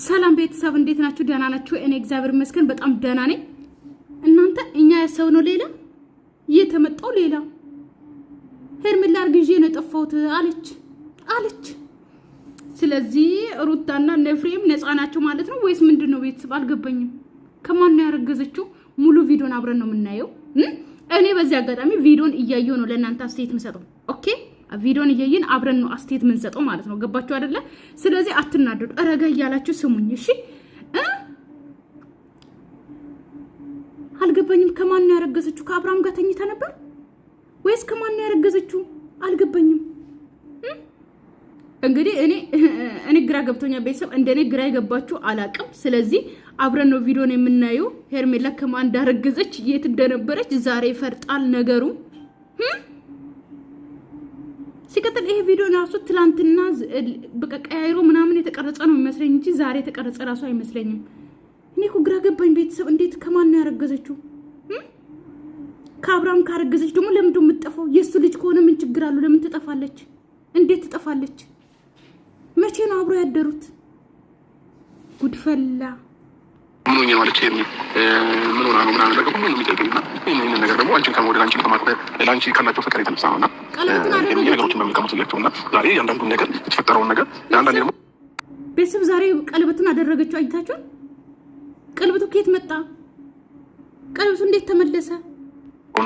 ሰላም ቤተሰብ እንዴት ናችሁ? ደህና ናችሁ? እኔ እግዚአብሔር ይመስገን በጣም ደህና ነኝ። እናንተ እኛ ያሰብነው ሌላ የተመጣው ሌላ። ሄርሜላ አርግዤ ነው የጠፋሁት አለች። ስለዚህ ሩታና ነፍሬም ነፃ ናቸው ማለት ነው ወይስ ምንድነው? ቤተሰብ አልገባኝም። ከማን ነው ያረገዘችው? ሙሉ ቪዲዮን አብረን ነው የምናየው። እኔ በዚህ አጋጣሚ ቪዲዮን እያየሁ ነው ለእናንተ አስተያየት የምሰጠው። ኦኬ ቪዲዮን እያየን አብረን ነው አስተያየት የምንሰጠው ማለት ነው። ገባችሁ አይደለ? ስለዚህ አትናደዱ፣ ረጋ እያላችሁ ስሙኝ እሺ። አልገባኝም። ከማን ነው ያረገዘችው? ከአብርሃም ጋር ተኝታ ነበር ወይስ ከማን ነው ያረገዘችው? አልገባኝም። እንግዲህ እኔ ግራ ገብቶኛል ቤተሰብ። እንደኔ ግራ የገባችሁ አላቅም። ስለዚህ አብረን ነው ቪዲዮን የምናየው። ሄርሜላ ከማን እንዳረገዘች የት እንደነበረች ዛሬ ይፈርጣል ነገሩ። ሲቀጥል ይሄ ቪዲዮ ራሱ ትላንትና በቃ ቀያይሮ ምናምን የተቀረጸ ነው የሚመስለኝ እንጂ ዛሬ የተቀረጸ ራሱ አይመስለኝም። እኔ እኮ ግራ ገባኝ ቤተሰብ። እንዴት ከማን ነው ያረገዘችው? ከአብርሃም ካረገዘች ደግሞ ለምንድን ነው የምትጠፋው? የሱ ልጅ ከሆነ ምን ችግር አለው? ለምን ትጠፋለች? እንዴት ትጠፋለች? መቼ ነው አብሮ ያደሩት? ጉድፈላ ምን ሆኜ ማለት ሄርሚ ምን ሆና ነው ምናምን ነገር ሁሉ የሚጠይቀኝና ይሄንን ነገር ደግሞ አንቺን ከመውደድ አንቺን ከማክበር ለአንቺ ካላቸው ፍቅር የተነሳ ነውና ነገሮችን በሚቀሙት ይለቸውና ዛሬ ያንዳንዱን ነገር የተፈጠረውን ነገር አንዳንዴ ደግሞ ቤተሰብ ዛሬ ቀለበቱን አደረገችው። አይታችኋል? ቀለበቱ ከየት መጣ? ቀለበቱ እንዴት ተመለሰ?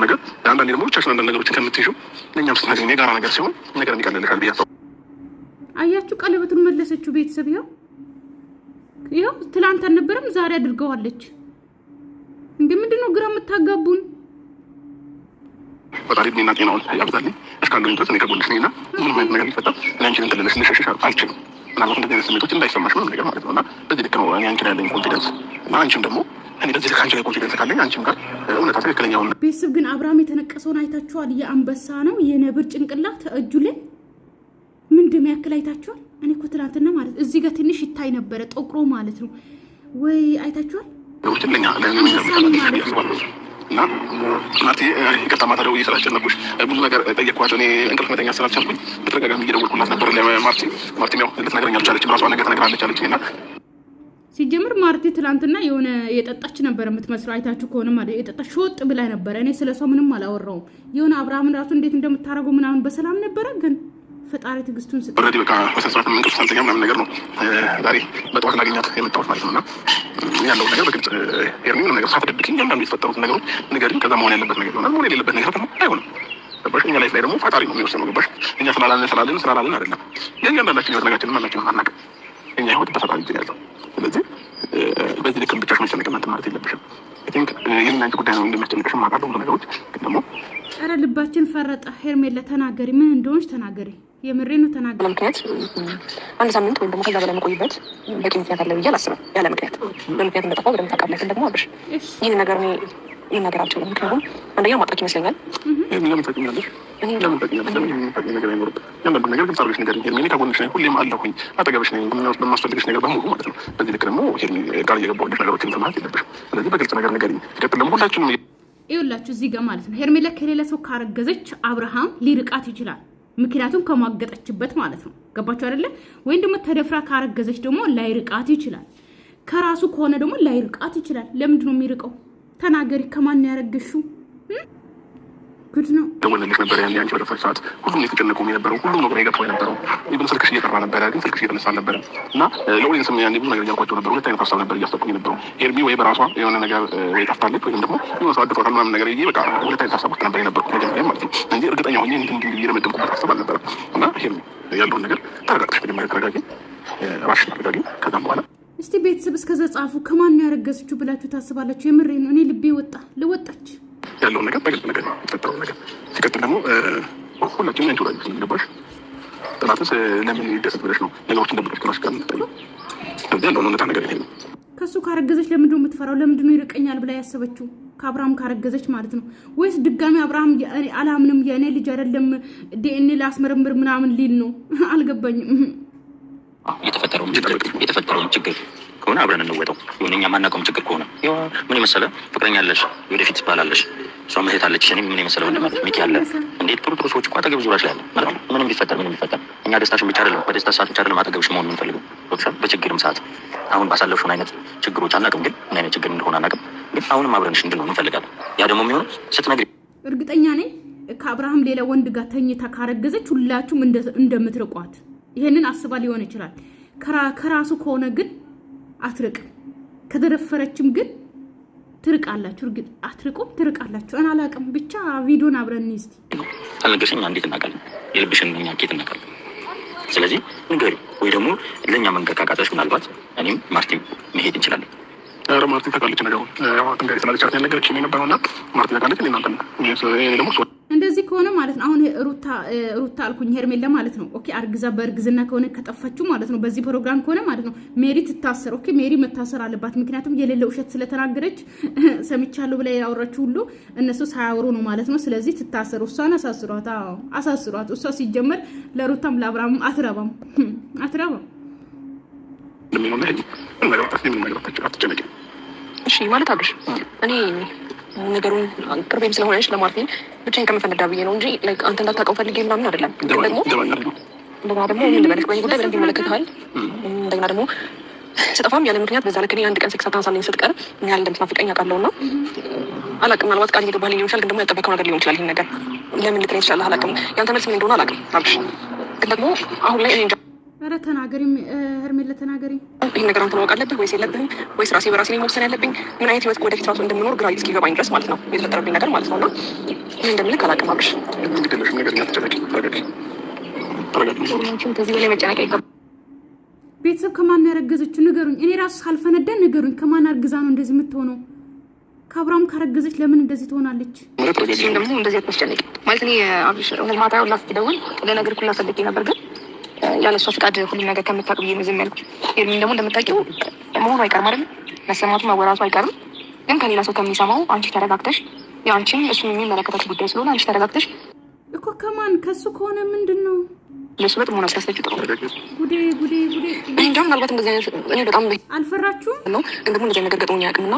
ነገር አንዳንዴ ደግሞ ብቻሽን አንዳንድ ነገሮችን ከምትይዥው ለእኛም ስትነግሪኝ የጋራ ነገር ሲሆን ነገር እንዲቀልልሻል ብዬ አስባለሁ። አያችሁ ቀለበቱን መለሰችው ቤተሰብ። ይኸው ትላንት አልነበረም ዛሬ አድርገዋለች። ምንድነው ግራ የምታጋቡን? ፈጣሪ እድሜና ጤናውን ያብዛልኝ። እስካሁን ድረስ እኔ ከጎንሽ ነኝና ምንም አይነት ነገር ሊፈጠር እኔ አንቺን እንትን ልሸሽሽ አልችልም። ምናልባት እንደዚህ አይነት ስሜቶች እንዳይሰማሽ ምንም ነገር ማለት ነው። እና በዚህ ልክ ነው እኔ አንቺን ያለኝ ኮንፊደንስ እና አንቺም ደግሞ እኔ በዚህ ልክ አንቺ ላይ ኮንፊደንስ ካለኝ አንቺም ጋር እውነታ ትክክለኛውን ቤተሰብ ግን አብርሃም የተነቀሰውን አይታችኋል? የአንበሳ ነው የነብር ጭንቅላት እጁ ላይ ምን እንደሚያክል አይታችኋል? እኔ እኮ ትናንትና ማለት እዚህ ጋር ትንሽ ይታይ ነበረ ጠቁሮ ማለት ነው ወይ አይታችኋል? እና ማርቲ ይቅርታ ማታ ደውዬ ስላስጨነኩሽ ብዙ ነገር ጠየቅኳቸው። እኔ እንቅልፍ መተኛ ስላልቻልኩኝ በተደጋጋሚ እየደወልኩላት ነበር ለማርቲ ያው ልትነግረኝ አልቻለችም። ራሷ ነገር ትነግራለች አለችኝ። እና ሲጀምር ማርቲ ትናንትና የሆነ የጠጣች ነበር የምትመስለው። አይታችሁ ከሆነ ማለት የጠጣች ሾጥ ብላ ነበረ። እኔ ስለሷ ምንም አላወራውም። የሆነ አብርሃምን ራሱ እንዴት እንደምታረገው ምናምን በሰላም ነበረ ግን ፈጣሪ ትግስቱን ስጥ። ኦልሬዲ በቃ በሰዓት እንቅልፍ ሳልተኛ ምናምን ነገር ነው ዛሬ በጠዋት ላገኛት የመጣሁት ማለት ነው። እና ያለው ነገር በግልጽ ሄርሚ ምንም ነገር ሳትደብቅኝ አንዳንዱ የተፈጠሩትን ነገሮች ንገሪኝ። ከዛ መሆን ያለበት ነገር ይሆናል፣ መሆን የሌለበት ነገር ደግሞ አይሆንም። ገባሽ? እኛ ላይፍ ላይ ደግሞ ፈጣሪ ነው የሚወስነው። ገባሽ? እኛ ስላላለን አይደለም። የእያንዳንዳችን ህይወት ነጋችንን ማናችንም አናውቅም። እኛ ህይወት በፈጣሪ እጅ ያለው። ስለዚህ በዚህ ልክ ብቻሽ መጨነቅ እናንተ ማለት የለብሽም። ቲንክ ይህን አንቺ ጉዳይ ነው እንደሚያስጨንቅሽ ማውቃለሁ። ብዙ ነገሮች ግን ደግሞ ኧረ ልባችን ፈረጠ። ሄርሜላ ተናገሪ፣ ምን እንደሆንሽ ተናገሪ። የምሬ ነው ተናገሪ። ምክንያት አንድ ሳምንት ወይም ደግሞ ከዛ በላይ መቆይበት በቂ ምክንያት አለ ብዬ አላስብም። ያለ ምክንያት በምክንያት እንደጠፋው በደምብ ታውቃለህ። ግን ደግሞ አብሽ ይህን ነገር እኔ ልናገር አልችልም። ምክንያቱም አንደኛ ማጣት ይመስለኛል። ለምን ታውቂኛለሽ? ለምን ታውቂኛለሽ? ለምን የምታውቂኝ ነገር አይኖርም። ያንዳንዱ ነገር ግልጽ አድርገሽ ንገሪኝ ሄርሜ። እኔ ከጎንሽ ነኝ፣ ሁሌም አለሁኝ፣ አጠገብሽ ነኝ በማስፈልግሽ ነገር በሙሉ ማለት ነው። በዚህ ልክ ደግሞ ሄርሜ ጋር እየገባሁልሽ ነገሮችን ማለት የለብሽም። ስለዚህ በግልጽ ነገር ንገሪኝ። ሲቀጥል ደግሞ ሁላችንም ይኸውላችሁ እዚህ ጋር ማለት ነው ሄርሜላ ከሌላ ሰው ካረገዘች አብርሃም ሊርቃት ይችላል። ምክንያቱም ከማገጠችበት ማለት ነው። ገባችሁ አይደለ? ወይም ደግሞ ተደፍራ ካረገዘች ደግሞ ላይርቃት ይችላል። ከራሱ ከሆነ ደግሞ ላይርቃት ይችላል። ለምንድን ነው የሚርቀው? ተናገሪ። ከማን ያረገሽው? ጉድ ነው። ደወለልሽ ነበር ያኔ አንቺ በደፈር ሰዓት ሁሉም የተጨነቁ የነበረው ሁሉም ነገር የገባው የነበረው ኢቭን ስልክሽ እየጠራ ነበረ፣ ግን ስልክሽ እየተነሳ ነበረ። እና ለኦዲየንስም ያኔ ብዙ ነገር እያልኳቸው ነበር። ሁለት አይነት ሀሳብ ነበር እያስጠቁኝ የነበረው። ሄርሚ ወይ በራሷ የሆነ ነገር ጠፍታለች ወይም ደግሞ የሆነ ሰው አድርጓታል ምናምን ነገር ይዤ በቃ ሁለት አይነት ሀሳብ ውስጥ ነበር የነበርኩት መጀመሪያ ማለት ነው እንጂ እርግጠኛ ሆኜ እንዲህ የደመደምኩበት ሀሳብ አልነበረም። እና ሄርሚ ያለውን ነገር ተረጋግተሽ መጀመሪያ ተረጋጊ፣ ራስሽን አረጋጊ። ከዛም በኋላ እስቲ ቤተሰብ እስከዛ ጻፉ። ከማን ነው ያረገዘችው ብላችሁ ታስባላችሁ? የምሬ ነው። እኔ ልቤ ልወጣች ያለውን ነገር በግልጽ ነገር የተፈጠረውን ነገር ሲቀጥል ደግሞ ሁላችንም አንቺ ወዳጅ ስለገባሽ ጥናትስ ለምን ይደሰት ብለሽ ነው ነገሮችን ደብቀሽ ከራስሽ ጋር የምትጠይው? ስለዚህ ያለውን እውነታ ነገር ይሄ ነው። ከሱ ካረገዘች ለምንድን ነው የምትፈራው? ለምንድን ነው ይርቀኛል ብላ ያሰበችው? ከአብርሃም ካረገዘች ማለት ነው። ወይስ ድጋሚ አብርሃም አላምንም የእኔ ልጅ አይደለም ዲኤንኤ ላስመረምር ምናምን ሊል ነው? አልገባኝም። የተፈጠረውን ችግር ከሆነ አብረን እንወጣው። የሆነ እኛ ማናውቀውም ችግር ከሆነ ምን የመሰለ ፍቅረኛ አለሽ፣ ወደፊት ትባላለሽ፣ እሷ እህት አለች፣ እኔ ምን የመሰለ ወንድም አለ፣ ሚኪ አለ። እንዴት ጥሩ ሰዎች እኮ አጠገብ ዙሪያሽ ላይ አለ። ምንም ቢፈጠር እኛ ደስታሽን ብቻ አይደለም፣ በደስታ ሰዓት ብቻ አይደለም አጠገብሽ መሆን የምንፈልገው በችግርም ሰዓት። አሁን ባሳለፍሽውን አይነት ችግሮች አናውቅም፣ ግን ምን አይነት ችግር እንደሆነ አናውቅም፣ ግን አሁንም አብረንሽ እንድንሆን እንፈልጋለን። ያ ደግሞ የሚሆነው ስትነግሪ እርግጠኛ ነኝ ከአብርሃም ሌላ ወንድ ጋር ተኝታ ካረገዘች ሁላችሁም እንደምትርቋት ይሄንን አስባ ሊሆን ይችላል። ከራሱ ከሆነ ግን አትርቅም። ከተደፈረችም ግን ትርቃላችሁ። እርግጥ አትርቁም፣ ትርቃላችሁ። እኔ አላውቅም። ብቻ ቪዲዮን አብረን እስቲ አልነገርሽኝ እንዴት እናውቃለን? የልብሽን እኛ ኬት እናውቃለን? ስለዚህ ንገሪ፣ ወይ ደግሞ ለእኛ መንገድ ካቃተሽ ምናልባት እኔም ማርቲም መሄድ እንችላለን። ኧረ ማርቲ ታውቃለች ነገሩን። ያው ትንገሪ ስላለቻት ያልነገረችኝ የነበረውና ማርቲ ታውቃለች። እናንተ ደግሞ እንደዚህ ከሆነ ማለት ነው። አሁን ሩታ አልኩኝ ሄርሜላ ማለት ነው። ኦኬ አርግዛ በእርግዝና ከሆነ ከጠፋችሁ ማለት ነው፣ በዚህ ፕሮግራም ከሆነ ማለት ነው ሜሪ ትታሰር። ኦኬ ሜሪ መታሰር አለባት። ምክንያቱም የሌለ ውሸት ስለተናገረች ሰምቻለሁ ብላ ያወራችሁ ሁሉ እነሱ ሳያወሩ ነው ማለት ነው። ስለዚህ ትታሰር። እሷን አሳስሯት። አዎ አሳስሯት። እሷ ሲጀመር ለሩታም ለአብርሃም አትረባም። እሺ ማለት አብርሽ እኔ ነገሩን ቅርቤም ስለሆነች ለማርቲን ብቻዬን ከምፈነዳ ብዬ ነው እንጂ አንተ እንዳታውቀው ፈልጌ ምናምን አይደለም። እንደገና ደግሞ ምን ልበልሽ፣ በዚህ ጉዳይ በደንብ ይመለከትሃል። እንደገና ደግሞ ስጠፋም ያለ ምክንያት በዛ ልክ እኔ አንድ ቀን ስልክ ሳታነሳልኝ ስትቀር ምን ያህል እንደምትናፍቀኝ አውቃለሁ። እና አላውቅም፣ ምናልባት ቃል እየገባህልኝ ሊሆን ይችላል፣ ግን ደግሞ ያልጠበቀው ነገር ሊሆን ይችላል። ይህን ነገር ለምን ልትለኝ ትችላለህ? አላውቅም። ያንተ መልስ ምን እንደሆነ አላውቅም አብርሽ። ግን ደግሞ አሁን ላይ እኔ እንጃ። ኧረ ተናገሪ ሄርሜላ ተናገሪ። ይህን ነገር አንተ ማወቅ አለብህ ወይስ የለብህም? ወይስ ራሴ በራሴ ላይ መወሰን ያለብኝ? ምን አይነት ህይወት ወደፊት ራሱ እንደምኖር ግራ እስኪገባኝ ድረስ ማለት ነው የተፈጠረብኝ ነገር ማለት ነው። እና ምን እንደምልህ አላውቅም አብርሽ። ከዚህ በላይ መጨነቅ አይገባም። ቤተሰብ ከማን ያረገዘችው ንገሩኝ። እኔ ራሱ ሳልፈነዳ ንገሩኝ። ከማን አርግዛ ነው እንደዚህ የምትሆነው? ከአብርሃም ካረገዘች ለምን እንደዚህ ትሆናለች? እሱም ደግሞ እንደዚህ አትመስጨነቂ ማለት እኔ አብርሽ ማታ ሁላ ስትደውል ለነገር ኩላ ፈልጌ ነበር፣ ግን ያለ እሷ ፍቃድ ሁሉም ነገር ከምታውቅ ብዬ ነው ዝም ያልኩት። ይህን ደግሞ እንደምታውቂው መሆኑ አይቀርም አይደል? መሰማቱ መወራቱ አይቀርም። ግን ከሌላ ሰው ከሚሰማው አንቺ ተረጋግተሽ፣ የአንቺም እሱ የሚመለከታችሁ ጉዳይ ስለሆነ አንቺ ተረጋግተሽ እኮ ከማን ከሱ ከሆነ ምንድን ነው ለሱ በጣም ሆነ አስታስለች ጥሩ ጉዴ እንደውም ምናልባት እንደዚህ አይነት እኔ በጣም አልፈራችሁም ነው፣ ግን ደግሞ እንደዚህ ነገር ገጥሞኝ አያውቅምና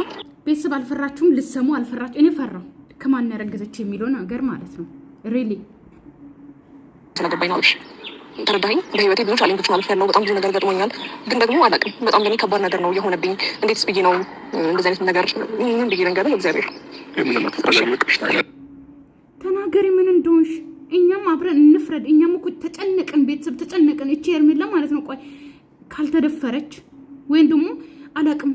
ቤተሰብ አልፈራችሁም? ልሰሙ አልፈራችሁ? እኔ ፈራሁ ከማን ያረገዘች የሚለው ነገር ማለት ነው። ሪሊ ስለገባኝ ነው። እሺ ተረዳኸኝ። በህይወቴ ብዙ ቻሌንጆች ማለፍ ያለው በጣም ብዙ ነገር ገጥሞኛል፣ ግን ደግሞ አላውቅም። በጣም ለኔ ከባድ ነገር ነው የሆነብኝ። እንዴትስ ብዬ ነው እንደዚህ አይነት ነገር ምን ብዬ ነገር ነው? እግዚአብሔር ተናገሪ ምን እንደሆንሽ። እኛም አብረን እንፍረድ። እኛም እኮ ተጨነቅን፣ ቤተሰብ ተጨነቅን። እቺ ሄርሜላ ማለት ነው ቆይ ካልተደፈረች ወይም ደግሞ አላውቅም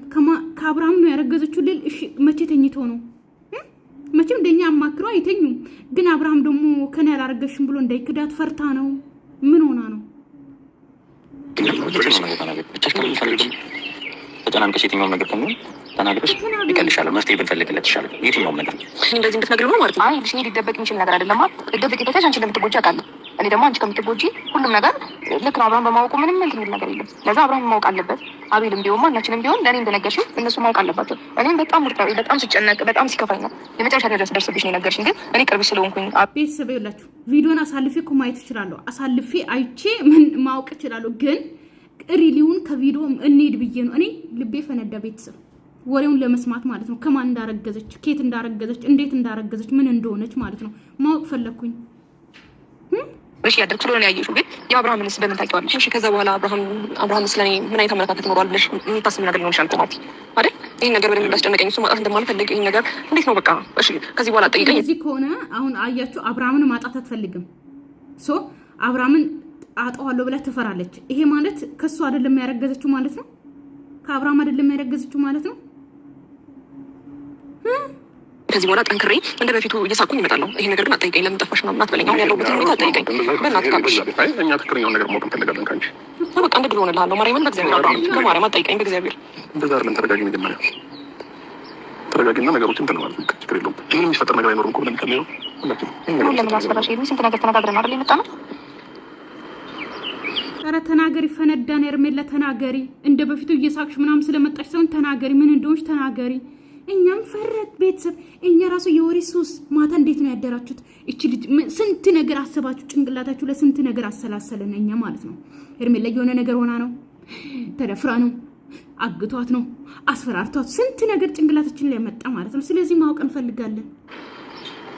ከአብርሃም ነው ያረገዘችው ልል እሺ፣ መቼ ተኝቶ ነው? መቼም እንደኛ አማክረው አይተኙም። ግን አብርሃም ደግሞ ከኔ ያላረገሽም ብሎ እንዳይክዳት ፈርታ ነው። ምን ሆና ነው? ተጨናንቀሽ የትኛውም ነገር ከሚሆን ተናግረሽ ይቀልሻል። መፍትሄ ብንፈልግለት ይሻላል። የትኛውም ነገር እንደዚህ እንድትነግሪው ነው ማለት ነው። አይ ልሽ ሊደበቅ የሚችል ነገር አይደለም። ልደበቅ የተቻሽ አንቺ እንደምትጎጂ አውቃለሁ። እኔ ደግሞ አንቺ ከምትጎጂ ሁሉም ነገር ልክ ነው። አብርሃም በማወቁ ምንም እንትን የሚል ነገር የለም። ለዛ አብርሃም ማወቅ አለበት። አቤልም ቢሆን ማናችንም ቢሆን ለእኔ እንደነገርሽኝ እነሱ ማወቅ አለባቸው። እኔም በጣም ስጨነቅ በጣም ሲከፋኝ ነው የመጨረሻ ድረስ ደርስብሽ ነው የነገርሽኝ። ግን እኔ ቅርብሽ ስለሆንኩኝ ቤተሰብ ይላችሁ ቪዲዮን አሳልፌ እኮ ማየት እችላለሁ። አሳልፌ አይቼ ምን ማወቅ እችላለሁ። ግን ሪሊውን ከቪዲዮ እንሂድ ብዬ ነው እኔ ልቤ ፈነዳ። ቤተሰብ ወሬውን ለመስማት ማለት ነው። ከማን እንዳረገዘች፣ ኬት እንዳረገዘች፣ እንዴት እንዳረገዘች፣ ምን እንደሆነች ማለት ነው ማወቅ ፈለግኩኝ። እሺ ያደርግ ስለሆነ ያየሽው። ግን የአብርሃምንስ በምን ታውቂዋለሽ? እሺ ከዛ በኋላ አብርሃም ስለኔ ምን አይነት አመለካከት ኖሯል ብለሽ የምታስብ ነገር ሊሆን ይችላል። ቆማቲ አይደል? ይህን ነገር በደንብ እንዳስጨነቀኝ እሱ ማጣት እንደማልፈልግ ይህን ነገር እንዴት ነው በቃ እሺ፣ ከዚህ በኋላ ጠይቀኝ። እዚህ ከሆነ አሁን አያችሁ፣ አብርሃምን ማጣት አትፈልግም። ሶ አብርሃምን አጣዋለሁ ብላ ትፈራለች። ይሄ ማለት ከሱ አይደለም ያረገዘችው ማለት ነው። ከአብርሃም አይደለም ያረገዘችው ማለት ነው። ከዚህ በኋላ ጠንክሬ እንደ በፊቱ እየሳኩኝ እመጣለሁ። ይሄ ነገር ግን አትጠይቀኝ። ለምን ጠፋሽ ምናምን አትበለኝ። አሁን ያለሁበትን ሁኔታ አትጠይቀኝ። በእናትህ ካልሽ እኛ ትክክለኛውን ነገር ማወቅ እንፈልጋለን ከአንቺ። በቃ እንደ ድሮ እሆንልሃለሁ። ማርያምን በእግዚአብሔር አብርሃም፣ በማርያም አትጠይቀኝ በእግዚአብሔር። እንደዛ አይደለም። ተረጋጊ፣ መጀመሪያ ተረጋጊና ነገሮችን እንትን ማለት ነው። ችግር የለውም። ምንም የሚፈጠር ነገር አይኖርም እኮ ብለን ከሚለው ሁላችንም ለምን አስፈራሽ? ስንት ነገር ተነጋግረን አይደል የመጣ ነው። ኧረ ተናገሪ፣ ፈነዳን። ሄርሜላ ተናገሪ። እንደ በፊቱ እየሳቅሽ ምናምን ስለመጣሽ ሳይሆን ተናገሪ፣ ምን እንደሆንሽ ተናገሪ። እኛም ፈረት ቤተሰብ፣ እኛ ራሱ የወሬ ሱስ። ማታ እንዴት ነው ያደራችሁት? እቺ ልጅ ስንት ነገር አሰባችሁ፣ ጭንቅላታችሁ ለስንት ነገር አሰላሰለን እኛ ማለት ነው። ሄርሜላ የሆነ ነገር ሆና ነው፣ ተደፍራ ነው፣ አግቷት ነው፣ አስፈራርቷት፣ ስንት ነገር ጭንቅላታችን ላይ መጣ ማለት ነው። ስለዚህ ማወቅ እንፈልጋለን።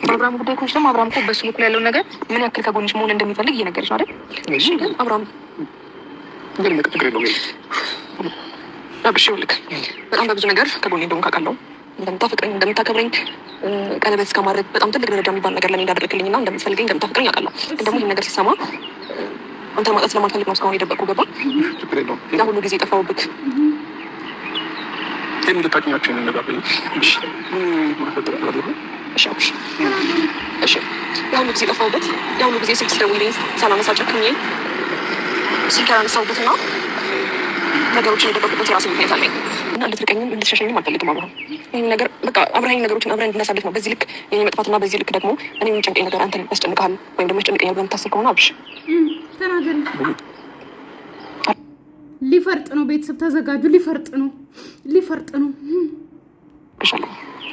በአብርሃም ጉዳይ ኮች ደግሞ አብርሃም እኮ በሱ በኩል ያለው ነገር ምን ያክል ከጎንሽ መሆን እንደሚፈልግ እየነገረች ነው አይደል? እሺ ግን አብርሃም ግን ችግር የለውም። አብሽ ይኸውልህ በጣም በብዙ ነገር ከጎኔ እንደሆንክ አውቃለሁ። እንደምታፈቅረኝ እንደምታከብረኝ ቀለበት እስከማድረግ በጣም ትልቅ ደረጃ የሚባል ነገር ለኔ እንዳደረግልኝ እና እንደምትፈልገኝ እንደምታፈቅረኝ አውቃለሁ። ግን ደግሞ ይህን ነገር ሲሰማ አንተ ማጣት ስለማልፈልግ ነው እስካሁን የደበቅኩ ገባ። ያ ሁሉ ጊዜ የጠፋሁበት እንድታውቂኛቸው እንነጋገር። እሺ ያ ሁሉ ጊዜ የጠፋሁበት ያ ሁሉ ጊዜ ስልክ ስደውልልኝ ሳላነሳ ጨክኜ ስልክ ያላነሳሁበትና ነገሮችን የደበቁበት የራሴ ምክንያት አለኝ እና እንድትርቀኝም እንድትሸሸኝም አልፈልግም። አብረን ይህን ነገር በቃ አብረኸኝ ነገሮችን አብረን እንድናሳልፍ ነው። በዚህ ልክ የኔ መጥፋትና በዚህ ልክ ደግሞ እኔ የሚጨንቀኝ ነገር አንተን ያስጨንቅሃል ወይም ደግሞ ያስጨንቀኛል ብለህ የምታስብ ከሆነ አብሽ ተናገሪ። ሊፈርጥ ነው። ቤተሰብ ተዘጋጁ። ሊፈርጥ ነው።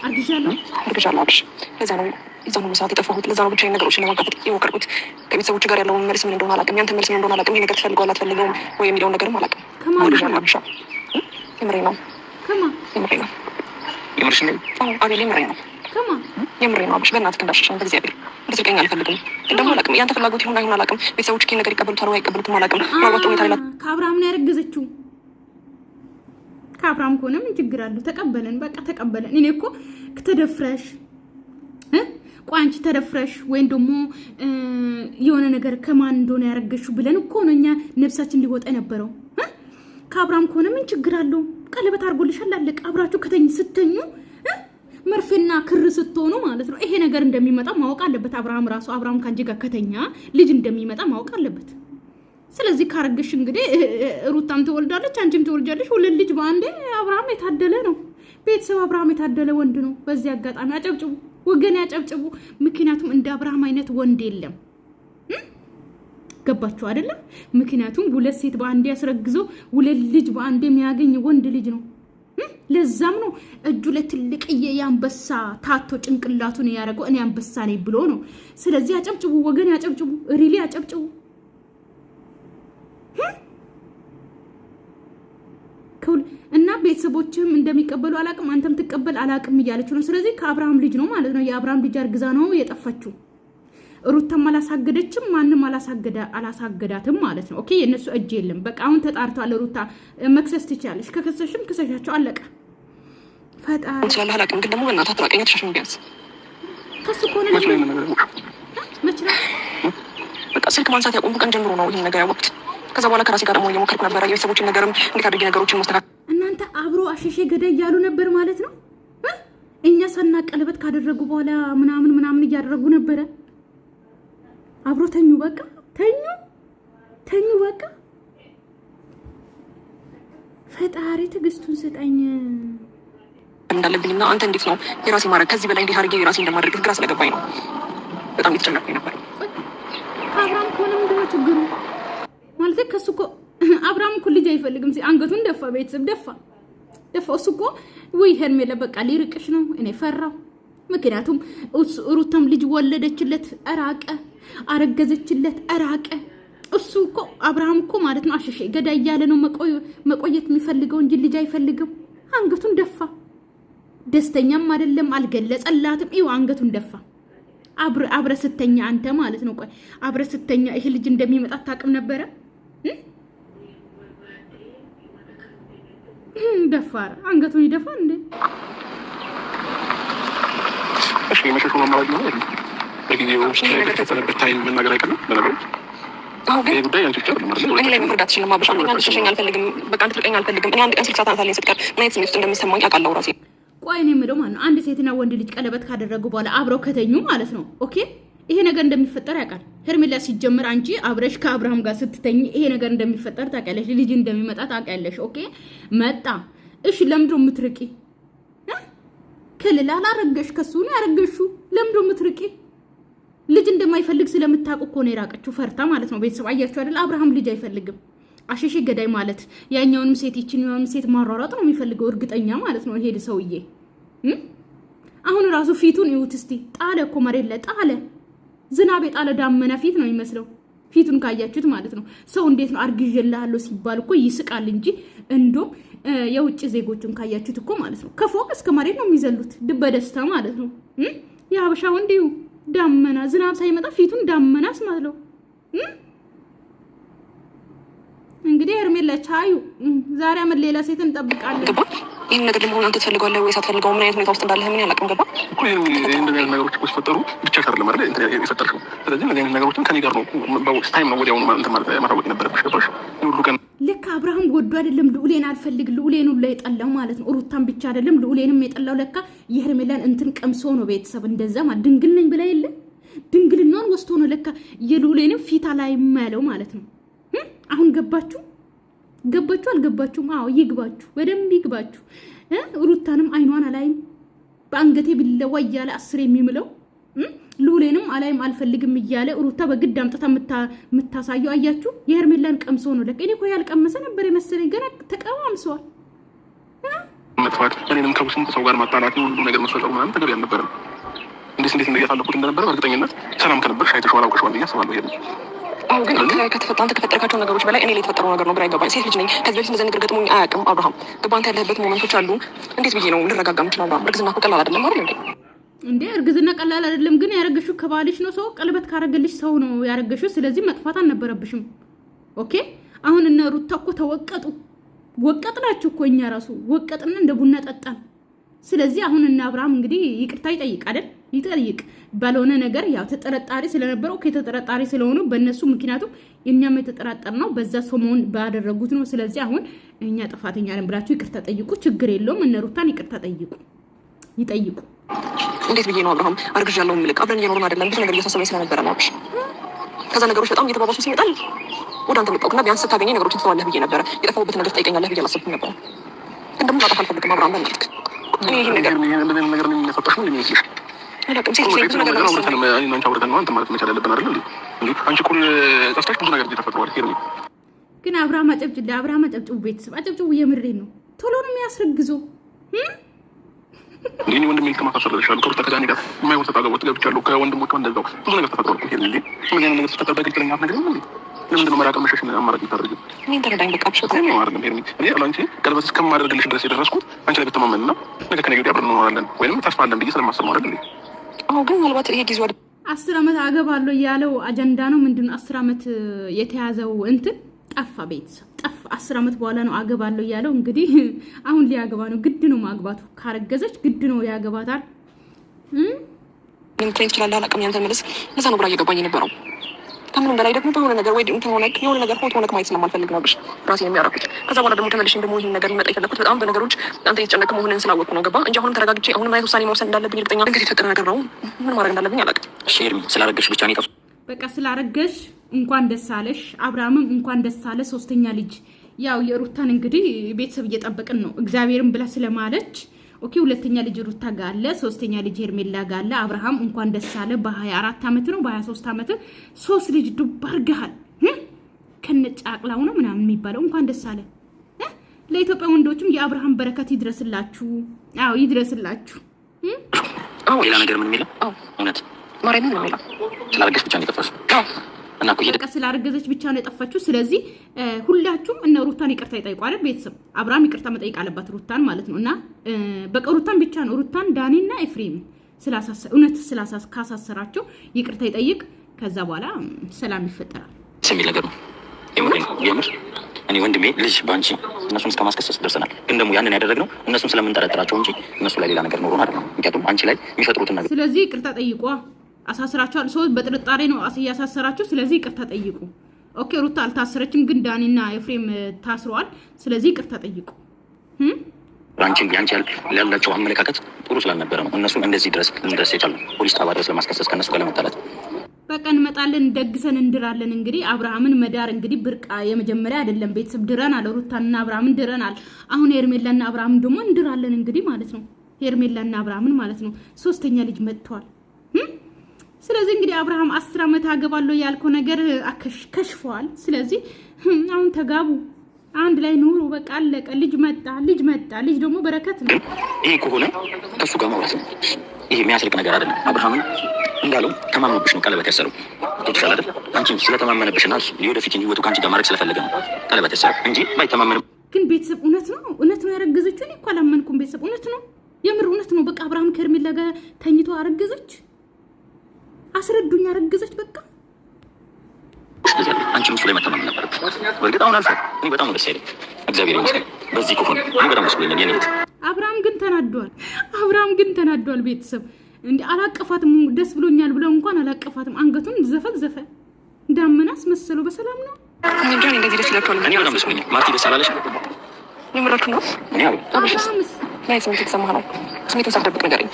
አርግዣለሁ አብሽ። ለዛ ነው መስራት የጠፋሁት። ለዛ ነው ብቻዬን ነገሮችን ለማጋፈጥ የሞከርኩት። ከቤተሰቦች ጋር ያለውን መልስ ምን እንደሆነ አላውቅም። ያንተ መልስ ምን እንደሆነ አላውቅም። ይህ ነገር ትፈልገዋለህ አትፈልገውም ወይ የሚለውን ነገርም አላውቅም። አርግዣለሁ አብሻ። የምሬ ነው። የምርሽ ነው? አቤል የምሬ ነው። የምሬ ነው አብሽ። በእናትህ እንዳሸሸኝ በእግዚአብሔር እንድትርቀኝ አልፈልግም። ደግሞ አላውቅም ያንተ ፍላጎት ይሁን አይሁን አላውቅም። ቤተሰቦች ይህን ነገር ይቀበሉታል ወይ አይቀበሉትም አላውቅም። ምናልባት ሁኔታ ይላል። ከአብርሃም ነው ያረገዘችው። ከአብርሃም ከሆነ ምን ችግር አለው? ተቀበለን፣ በቃ ተቀበለን። እኔ እኮ ተደፍረሽ አንቺ ተደፍረሽ ወይም ደግሞ የሆነ ነገር ከማን እንደሆነ ያረገሽው ብለን እኮ ነው እኛ ነፍሳችን ሊወጣ የነበረው። ከአብርሃም ከሆነ ምን ችግር አለው? ቀለበት አድርጎልሻል፣ አለቀ። አብራችሁ ስተኙ መርፌና ክር ስትሆኑ ማለት ነው። ይሄ ነገር እንደሚመጣ ማወቅ አለበት አብርሃም ከአንቺ ጋር ከተኛ ልጅ እንደሚመጣ ማወቅ አለበት። ስለዚህ ካረገሽ እንግዲህ ሩታም ትወልዳለች፣ አንቺም ትወልጃለሽ። ሁለት ልጅ በአንዴ። አብርሃም የታደለ ነው። ቤተሰብ አብርሃም የታደለ ወንድ ነው። በዚህ አጋጣሚ አጨብጭቡ ወገን፣ ያጨብጭቡ። ምክንያቱም እንደ አብርሃም አይነት ወንድ የለም። ገባችሁ አይደለም? ምክንያቱም ሁለት ሴት በአንዴ ያስረግዞ ሁለት ልጅ በአንዴ የሚያገኝ ወንድ ልጅ ነው። ለዛም ነው እጁ ለትልቅዬ የአንበሳ ታቶ ጭንቅላቱን ያደረገው እኔ አንበሳ ነኝ ብሎ ነው። ስለዚህ ያጨብጭቡ ወገን፣ ያጨብጭቡ፣ ሪሊ ያጨብጭቡ። እና ቤተሰቦችም እንደሚቀበሉ አላቅም፣ አንተም ትቀበል አላቅም እያለች ነው። ስለዚህ ከአብርሃም ልጅ ነው ማለት ነው። የአብርሃም ልጅ አርግዛ ነው የጠፋችው። ሩታም አላሳገደችም፣ ማንም አላሳገዳትም ማለት ነው። ኦኬ፣ የነሱ እጅ የለም። በቃ አሁን ተጣርቷል። ሩታ መክሰስ ትችላለች። ከከሰሽም ክሰሻቸው፣ አለቀ። ፈጣሪ ይችላል። አላቅም ግን ደግሞ በእናትህ አትራቀኝ፣ ተሻሽን ቢያንስ ከሱ ከሆነ መችላ በቃ ስልክ ማንሳት ያቆሙ ቀን ጀምሮ ነው ይህን ነገር ያወቅት። ከዛ በኋላ ከራሴ ጋር ደግሞ እየሞከርኩ ነበረ። የቤተሰቦችን ነገርም እንዴት አድርጌ ነገሮችን ማስተካከል። እናንተ አብሮ አሸሼ ገዳይ እያሉ ነበር ማለት ነው። እኛ ሰና ቀለበት ካደረጉ በኋላ ምናምን እያደረጉ ነበረ። አብሮ ተኙ፣ በቃ ተኙ በቃ። ፈጣሪ ትዕግስቱን ስጠኝ እንዳለብኝና አንተ እንዴት ነው የራሴ ማድረግ ከዚህ በላይ እንዲህ አድርጌ የራሴ እንደማድረግ ግራ ስለገባኝ ነው በጣም እየተጨነቅኩኝ ነበር። ከአብርሃም ከሆነ ምንድን ነው ችግሩ? ማለት ከሱ እኮ አብርሃም እኮ ልጅ አይፈልግም። አንገቱን ደፋ፣ ቤተሰብ ደፋ። እሱ እኮ ወይ ሄርሜላ በቃ ሊርቅሽ ነው። እኔ ፈራው። ምክንያቱም ሩታም ልጅ ወለደችለት፣ እራቀ፣ አረገዘችለት፣ እራቀ። እሱ እኮ አብርሃም እኮ ማለት ነው አሸሼ ገዳይ እያለ ነው መቆየት የሚፈልገው እንጂ ልጅ አይፈልግም። አንገቱን ደፋ። ደስተኛም አይደለም፣ አልገለጸላትም። ይኸው አንገቱን ደፋ። አብረ ስተኛ አንተ ማለት ነው። ቆይ አብረ ስተኛ ይሄ ልጅ እንደሚመጣ ታውቅም ነበረ? ደፋር አንገቱን ይደፋል እንዴ? እሺ መሸሹ ነው ማለት ነው። በጊዜው ከተፈለበት ታይም መናገር አይቀርም ለነገሮች። ይሄ ጉዳይ አንቺ ብቻ አይደለም ማለት ነው። እኔ ላይ መፍረዳት ትችልም። አብሻ አንተ ሸሸኝ አልፈልግም። በቃ አንተ ትርቀኝ አልፈልግም። እኔ አንድ ቀን ስልክ ሰዓት አናታለኝ ስትቀር ምን አይነት ስሜት ውስጥ እንደሚሰማኝ አውቃለሁ ራሴ። ቆይ እኔ የምለው ማለት ነው አንድ ሴትና ወንድ ልጅ ቀለበት ካደረጉ በኋላ አብረው ከተኙ ማለት ነው ኦኬ፣ ይሄ ነገር እንደሚፈጠር ያውቃል ሄርሜላ። ሲጀምር አንቺ አብረሽ ከአብርሃም ጋር ስትተኝ ይሄ ነገር እንደሚፈጠር ታውቂያለሽ፣ ልጅ እንደሚመጣ ታውቂያለሽ። ኦኬ መጣ። እሺ ለምንድን ነው የምትርቂ? ክልል አላረገሽ ከሱ ነው ያረገሽው። ለምንድን ነው የምትርቂ? ልጅ እንደማይፈልግ ስለምታውቁ እኮ ነው የራቀችው፣ ፈርታ ማለት ነው። ቤተሰብ አያችሁ አይደል? አብርሃም ልጅ አይፈልግም። አሸሼ ገዳይ ማለት ያኛውንም ሴት ይችኛውንም ሴት ማሯሯጥ ነው የሚፈልገው፣ እርግጠኛ ማለት ነው። ይሄ ሰውዬ አሁን ራሱ ፊቱን ይዩት እስቲ። ጣለ እኮ መሬት ላይ ጣለ። ዝናብ የጣለ ዳመና ፊት ነው የሚመስለው፣ ፊቱን ካያችሁት ማለት ነው። ሰው እንዴት ነው አርግዤልሃለሁ ሲባል እኮ ይስቃል እንጂ እንደውም የውጭ ዜጎችን ካያችሁት እኮ ማለት ነው ከፎቅ እስከ መሬት ነው የሚዘሉት በደስታ ማለት ነው። የሀበሻ ወንዲሁ ዳመና ዝናብ ሳይመጣ ፊቱን ዳመና አስማለው። እንግዲህ ሄርሜላ ቻዩ ዛሬ አመት ሌላ ሴት እንጠብቃለን። ገባ? ይሄን ነገር ደግሞ አንተ ትፈልጋለህ ወይስ አትፈልገው? ምን አይነት ሁኔታ ውስጥ እንዳለህ ምን ያላቀም ገባ እኮ እንደዚህ አይነት ነገሮች እኮ ሲፈጠሩ ብቻ አይደለም አይደል የፈጠርሽው። ስለዚህ እንደዚህ አይነት ነገሮችን ከኔ ጋር ነው በወቅት ታይም ነው ወዲያውኑ ማለት ማታወቅ ነበረብሽ። ገባሽ? ሁሉ ቀን ልክ አብርሃም ወዶ አይደለም ልዑሌን አልፈልግ ልዑሌን ሁሉ የጠላው ማለት ነው። ሩታን ብቻ አይደለም ልዑሌንም የጠላው ለካ የሄርሜላን እንትን ቀምሶ ነው ቤተሰብ እንደዛ ማለት ድንግል ነኝ ብላ የለ ድንግልናውን ወስቶ ነው ለካ የልዑሌንም ፊታ ላይ ማለው ማለት ነው። አሁን ገባችሁ አልገባችሁም? አዎ ይግባችሁ፣ በደንብ ይግባችሁ። ሩታንም አይኗን አላይም በአንገቴ ቢለዋ እያለ 10 የሚምለው ልዑሌንም አላይም አልፈልግም እያለ ሩታ በግድ አምጥታ የምታሳየው አያችሁ። የሄርሜላን ቀምሶ ነው ለካ። እኔ እኮ ያልቀመሰ ነበር የመሰለኝ ገና ተቀማምሰዋል። መጥፋት እኔንም ከስንት ሰው ጋር ማጣላት ሁሉ ነገር መስፈጠሩ ምናምን ተገቢ አልነበረም። እንዴት እያሳለፉት እንደነበረ በእርግጠኝነት ሰላም ከነበርሽ አይተሽዋል አውቀሽዋል ብዬ አስባለሁ። ይሄ አሁን ግን አንተ ከፈጠርካቸው ነገሮች በላይ እኔ ላይ የተፈጠረው ነገር ነው ግራ ይገባኝ። ሴት ልጅ ነኝ። ከዚህ በፊት እንደዚህ ነገር ገጥሞኝ አያውቅም። አብርሃም ገባ? አንተ ያለህበት ሞመንቶች አሉ። እንዴት ብዬ ነው ልረጋጋ የምችለው? አብርሃም እርግዝና እኮ ቀላል አይደለም አይደል እንዴ? እርግዝና ቀላል አይደለም፣ ግን ያረገሽው ከባልሽ ነው። ሰው ቀለበት ካረገልሽ ሰው ነው ያረገሽው። ስለዚህ መጥፋት አልነበረብሽም። ኦኬ። አሁን እነ ሩታ እኮ ወቀጥናችሁ እኮ እኛ ራሱ ወቀጥና እንደ ቡና ጠጣን። ስለዚህ አሁን እነ አብርሃም እንግዲህ ይቅርታ ይጠይቅ አይደል? ይጠይቅ ባልሆነ ነገር ያው ተጠረጣሪ ስለነበረ ኦኬ፣ ተጠረጣሪ ስለሆኑ በእነሱ ምክንያቱም እኛም የተጠራጠርነው በዛ ሰሞን ባደረጉት ነው። ስለዚህ አሁን እኛ ጥፋተኛ ነን ብላችሁ ይቅርታ ጠይቁ፣ ችግር የለውም። እነ ሩታን ይቅርታ ይጠይቁ። እንዴት ብዬ ነው አብርሃም አርግዣለሁ የምልክ? አብረን እየኖርን አይደለም። ብዙ ነገር እያሳሰበኝ ስለነበረ ነው። ከዛ ነገሮች በጣም እየተባባሱ ሲመጣል ወደ አንተ መጣሁና ቢያንስ ስታገኘኝ ነገሮችን ትተዋለህ ብዬ ነበረ። የጠፋሁበት ነገር ትጠይቀኛለህ ብዬ አላሰብኩም ነበር። ግን ደግሞ ማጣት አልፈልግም አብርሃም በእናትህ። እኔ ይሄን ነገር ነገር ነው የሚያፈጣሽ ነው የሚመስልሽ? አላውቅም። ሴት ልጅ ብዙ ነገር ነው አንቺ አውርተን ነው አንተ ማለት መቻል ያለብን አይደል እንዴ? አንቺ እኮ ጠፍተሽ ብዙ ነገር ተፈጥሯል። ሄርሜ ግን አብርሃም አጨብጭቡ፣ ቤተሰብ አጨብጭቡ። የምሬን ነው። ቶሎ ነው የሚያስረግዘው። እንዴ ወንድሜ ከማታሰረልሻለሁ ከሩታ ከዳኒ ጋር የማይሆን ተጣጣቦት ገብቻለሁ። ከወንድሞቿ እንደዛው ብዙ ነገር ተፈጥሯል። ሄርሜ እንዴ ምን ያንን ነገር ተፈጠረ በግልጽኛ ነገር ነው እንዴ? ለምን ነው መራቀም መሸሽ አማራጭ ይታረጋል? እኔን ተረዳኝ በቃ ብቻ ነው አይደለም ሄርሜ። እኔ አንቺ ቀለበት እስከማደርግልሽ ድረስ የደረስኩት አንቺ ላይ ብትማመንና ነገ ከነገ ወዲያ አብረን እንኖራለን ወይንም ተስፋ አለን ብዬ ስለማስብ ነው አይደል እንዴ? አዎ ግን ምናልባት ይሄ ጊዜው 10 ዓመት አገባለሁ ያለው አጀንዳ ነው። ምንድነው 10 ዓመት የተያዘው እንትን ጠፋ፣ ቤተሰብ ጠፋ። 10 ዓመት በኋላ ነው አገባለሁ ያለው። እንግዲህ አሁን ሊያገባ ነው። ግድ ነው ማግባቱ። ካረገዘች ግድ ነው ያገባታል። ምን ትሬን ይችላል አላውቅም። ያንተ መልስ ለዛ ነው ግራ እየገባኝ የነበረው። ከምንም በላይ ደግሞ በሆነ ነገር ወይ እንትን ሆነ የሆነ ነገር ሆነ ማየት ስለማልፈልግ ነው ራሴን የሚያረኩት። ከዛ በኋላ ደግሞ ተመልሼ ደግሞ ይሄን ነገር መጣ የፈለኩት በጣም በነገሮች አንተ የተጨነቀ መሆንን ስላወቅኩ ነው። ገባ እንጂ አሁንም ተረጋግቼ አሁንም አይነት ውሳኔ መውሰድ እንዳለብኝ እርግጠኛ እንግዲህ የተፈጠረ ነገር ነው። ምን ማድረግ እንዳለብኝ አላውቅም። እሺ ሄርሜ ስላረገሽ ብቻ ነው የጠፋው። በቃ ስላረገሽ እንኳን ደስ አለሽ። አብርሃምም እንኳን ደስ አለ። 3ኛ ልጅ ያው የሩታን እንግዲህ ቤተሰብ እየጠበቅን ነው እግዚአብሔርን ብላ ስለማለች ኦኬ። 2ኛ ልጅ ሩታ ጋር አለ፣ 3ኛ ልጅ ሄርሜላ ጋር አለ። አብርሃም እንኳን ደስ አለ። በ24 ዓመት ነው በ23 ዓመት 3 ልጅ ዱብ አድርገሃል። ከነጫቅላው ነው ምናምን የሚባለው እንኳን ደስ አለ። ለኢትዮጵያ ወንዶችም የአብርሃም በረከት ይድረስላችሁ። አዎ ይድረስላችሁ። ሌላ ነገር ምን የሚለው እውነት ማርያምን ነው የሚለው ስላረገሽ ብቻ ነው የጠፋሽው እና እኮ በቃ ስላረገዘች ብቻ ነው የጠፋችው። ስለዚህ ሁላችሁም እነ ሩታን ይቅርታ ይጠይቁ አይደል ቤተሰብ። አብርሃም ይቅርታ መጠየቅ አለባት ሩታን ማለት ነው። እና በቃ ሩታን ብቻ ነው ሩታን ዳኒና ኤፍሬም ካሳሰራቸው ይቅርታ ይጠይቅ። ከዛ በኋላ ሰላም ይፈጠራል። የሚል ነገር ነው የምር። እኔ ወንድሜ ልጅ ባንቺ እነሱን እስከ ማስከሰስ ደርሰናል። ግን ደግሞ ያንን ያደረግነው እነሱን ስለምንጠረጥራቸው እንጂ እነሱ ላይ ሌላ ነገር ኖሮን አይደለም። ምክንያቱም አንቺ ላይ የሚፈጥሩትን ነገር ስለዚህ ይቅርታ ጠይቋ። አሳስራቸዋል። ሰው በጥርጣሬ ነው ያሳሰራቸው። ስለዚህ ይቅርታ ጠይቁ። ኦኬ ሩታ አልታሰረችም፣ ግን ዳኒና ኤፍሬም ታስረዋል። ስለዚህ ይቅርታ ጠይቁ። ያንቺ ያላቸው አመለካከት ጥሩ ስላልነበረ ነው እነሱን እንደዚህ ድረስ እንደዚህ የቻለው ፖሊስ ጣቢያ ድረስ ለማስከሰስ ከነሱ ጋር ለመጣላት በቃ እንመጣለን፣ ደግሰን እንድራለን። እንግዲህ አብርሃምን መዳር እንግዲህ ብርቃ የመጀመሪያ አይደለም ቤተሰብ ድረናል። ሩታንና አብርሃምን ድረናል። አሁን ሄርሜላና አብርሃምን ደግሞ እንድራለን እንግዲህ ማለት ነው። ሄርሜላና አብርሃምን ማለት ነው። 3ኛ ልጅ መጥቷል። ስለዚህ እንግዲህ አብርሃም 10 ዓመት አገባለሁ ያልከው ነገር ከሽፈዋል። ስለዚህ አሁን ተጋቡ፣ አንድ ላይ ኑሩ። በቃ አለቀ። ልጅ መጣ። ልጅ ደግሞ በረከት ነው። ይሄ ከሆነ ከሱ ጋር ማውራት ነው። ይሄ የሚያስልቅ ነገር አይደለም። አብርሃምን እንዳለው ተማምኖብሽ ነው ቀለበት ያሰረው። ትክክል አይደል? አንቺም ስለተማመነብሽና የወደፊት ህይወቱ ከአንቺ ጋር ማድረግ ስለፈለገ ነው ቀለበት ያሰረው እንጂ ባይተማመንም። ግን ቤተሰብ እውነት ነው ያረገዘችው። እኔ እኮ አላመንኩም። ቤተሰብ እውነት ነው፣ የምር እውነት ነው። በቃ አብርሃም ከሄርሜላ ጋር ተኝቶ አረገዘች። አስረዱኝ፣ አረገዘች። በቃ አንቺ እሱ ላይ መተማመን ነበረብሽ። በእርግጥ አሁን አልፏል። እኔ በጣም ደስ አይለኝ። እግዚአብሔር ይመስገን በዚህ ከሆነ እኔ በጣም ደስ ብሎኛል። የኔ አብርሃም ግን ተናዷል። ቤተሰብ እንዴ አላቀፋትም። ደስ ብሎኛል ብለው እንኳን አላቀፋትም። አንገቱን ዘፈዘፈ። ዳመናስ መሰለው። በሰላም ነው እንዴ? እንደዚህ ደስ ይላል። እኔ በጣም ደስ ብሎኛል። ማርቲ ደስ አላለሽ? የምረቱ ነው። እኔ አብሽስ ናይ ስሜት ተሰማሃል። ስሜቱን ሳትደብቅ ንገረኝ።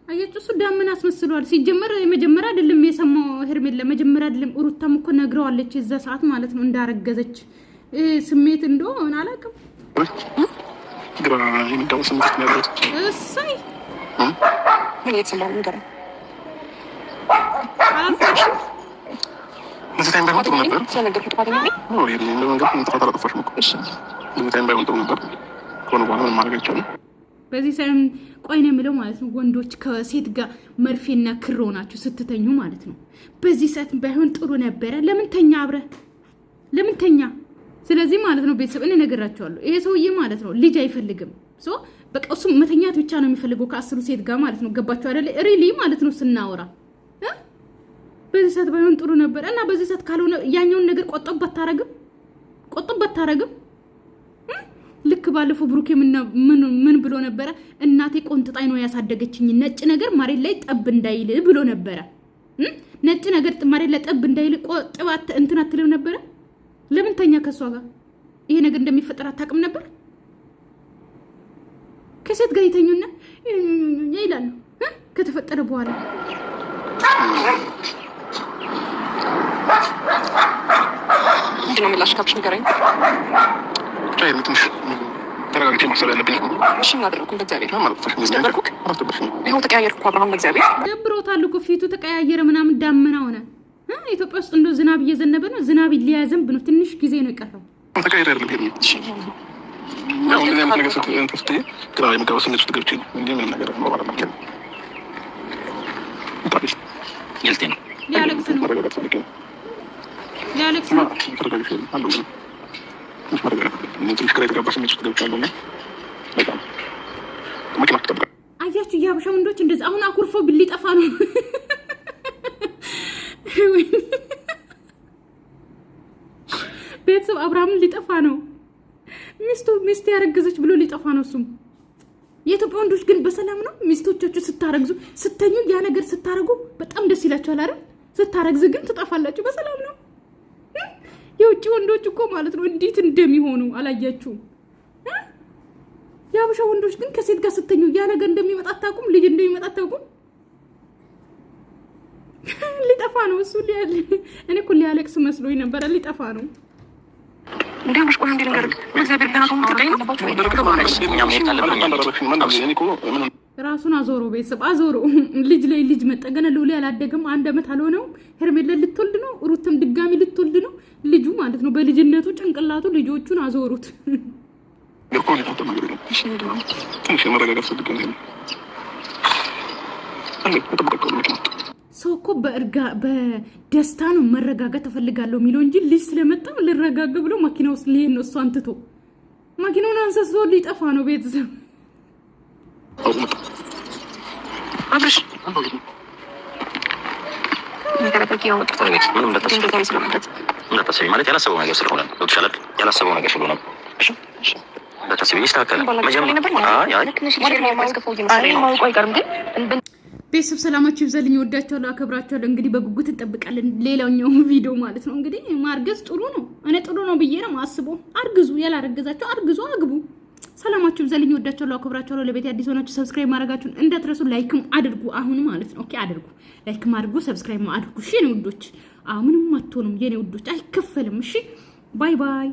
አያችሁ እሱ ዳመና አስመስሏል። ሲጀመር የመጀመሪያ አይደለም የሰማው ሄርሜላ መጀመሪያ አይደለም። ሩታም እኮ ነግረዋለች የዛ ሰዓት ማለት ነው እንዳረገዘች ስሜት እንደሆነ አላውቅም። ግራ የሚዳው ስሜት ነው ያለው። እሰይ ምን እየተሰማው ንገረኝ። እዚህ ታይም ባይሆን ጥሩ ነበር። ስለነገርኩት ባለኝ ነው ይሄ እንደመንገር ተፈታ አላጠፋሽ ነው እሺ። እዚህ ታይም ባይሆን ጥሩ ነበር። ከሆነ በኋላ ምን ማድረግ ይቻላል? በዚህ ሳይሆን ቆይ ነው የምለው ማለት ነው። ወንዶች ከሴት ጋር መርፌና ክሮ ናችሁ ስትተኙ ማለት ነው። በዚህ ሰዓት ባይሆን ጥሩ ነበረ። ለምን ተኛ አብረ ለምን ተኛ? ስለዚህ ማለት ነው ቤተሰብ እኔ ነገራቸዋለሁ። ይሄ ሰውዬ ማለት ነው ልጅ አይፈልግም። ሶ በቃ እሱ መተኛት ብቻ ነው የሚፈልገው ከአስሩ ሴት ጋር ማለት ነው። ገባችሁ አይደለ? ሪሊ ማለት ነው ስናወራ በዚህ ሰዓት ባይሆን ጥሩ ነበር። እና በዚህ ሰዓት ካልሆነ ያኛውን ነገር ቆጠብ ባታረግም ልክ ባለፈው ብሩክ ምን ብሎ ነበረ? እናቴ ቆንጥጣይ ነው ያሳደገችኝ፣ ነጭ ነገር መሬት ላይ ጠብ እንዳይል ብሎ ነበረ። ነጭ ነገር መሬት ላይ ጠብ እንዳይል ቆጥባት እንትን አትልም ነበረ? ለምን ተኛ ከሷ ጋር? ይሄ ነገር እንደሚፈጠር አታውቅም ነበር? ከሴት ጋር ይተኙና ይላሉ ከተፈጠረ በኋላ ምንድን ነው ምላሽ? ካብሽ ንገረኝ። ትንሽ ተረጋግቼ ማሰብ ያለብኝ እሺ። እናደርኩኝ በእግዚአብሔር ነበርኩክ። ይኸው ተቀያየርኩ። አብርሃም በእግዚአብሔር ደብሮታል እኮ ፊቱ ተቀያየረ ምናምን ዳመና ሆነ። ኢትዮጵያ ውስጥ እንደው ዝናብ እየዘነበ ነው። ዝናብ ሊያዘንብ ነው። ትንሽ ጊዜ ነው የቀረው። ተቀያየረ አይደለም ይሄ ያው እንደዚህ አይነት ነገር ስትይ ግራ የመጋባት ስሜት ውስጥ ገብቼ እንጂ ምንም ነገር ነው ማለት ነው። ይልቴ ነው ሊያለቅስ ነው። አያችሁ የሀበሻ ወንዶች እንደዚህ አሁን አኩርፎ ሊጠፋ ነው። ቤተሰብ አብርሃምን ሊጠፋ ነው። ሚስት ያረገዘች ብሎ ሊጠፋ ነው እሱም። የኢትዮጵያ ወንዶች ግን በሰላም ነው። ሚስቶቻችሁ ስታረግዙ ስተኙ ያ ነገር ስታረጉ በጣም ደስ ይላችኋል አይደል? ስታረግዝ ግን ትጠፋላችሁ። በሰላም ነው። የውጭ ወንዶች እኮ ማለት ነው እንዴት እንደሚሆኑ አላያችሁም? የሀበሻ ወንዶች ግን ከሴት ጋር ስተኙ ያ ነገር እንደሚመጣ አታውቁም? ልጅ እንደሚመጣ አታውቁም? ሊጠፋ ነው እሱ። እኔ እኮ ሊያለቅስ መስሎኝ ነበረ። ሊጠፋ ነው። እንዴት ቆይ እንዴ ነገር እግዚአብሔር ገና ነው ተቀይና ራሱን አዞሮ ቤተሰብ አዞሮ ልጅ ላይ ልጅ መጠገነ ሉሊ አላደገም። 1 አመት አልሆነውም። ሄርሜላ ልትወልድ ነው። ሩትም ድጋሚ ልትወልድ ነው። ልጁ ማለት ነው በልጅነቱ ጭንቅላቱ ልጆቹን አዞሩት። ሰው እኮ በደስታ ነው መረጋጋት እፈልጋለሁ የሚለው እንጂ ልጅ ስለመጣ ልረጋጋ ብሎ መኪና ውስጥ ሊሄድ ነው። እሷን ትቶ መኪናውን አንሰሶ ሊጠፋ ነው ቤተሰብ። አብርሽ እንዳታስቢ ማለት ያላሰበው ነገር ስለሆነ ነው። ያላሰበው ነገር ስለሆነ እንዳታስቢ ይስተካከላል። ቤተሰብ ሰላማችሁ ይብዛልኝ። ወዳችኋለሁ፣ አከብራችኋለሁ። እንግዲህ በጉጉት እንጠብቃለን ሌላኛው ቪዲዮ ማለት ነው። እንግዲህ ማርገዝ ጥሩ ነው። እኔ ጥሩ ነው ብዬ ነው ማስበው። አርግዙ፣ ያላረገዛችሁ አርግዙ፣ አግቡ። ሰላማችሁ ይብዛልኝ። ወዳችኋለሁ፣ አከብራችኋለሁ። ለቤት አዲስ ሆናችሁ ሰብስክራይብ ማድረጋችሁን እንዳትረሱ። ላይክም አድርጉ አሁን ማለት ነው። ኦኬ አድርጉ፣ ላይክም አድርጉ፣ ሰብስክራይብ አድርጉ። እሺ የኔ ውዶች፣ ምንም አትሆኑም የኔ ውዶች፣ አይከፈልም። እሺ ባይ ባይ።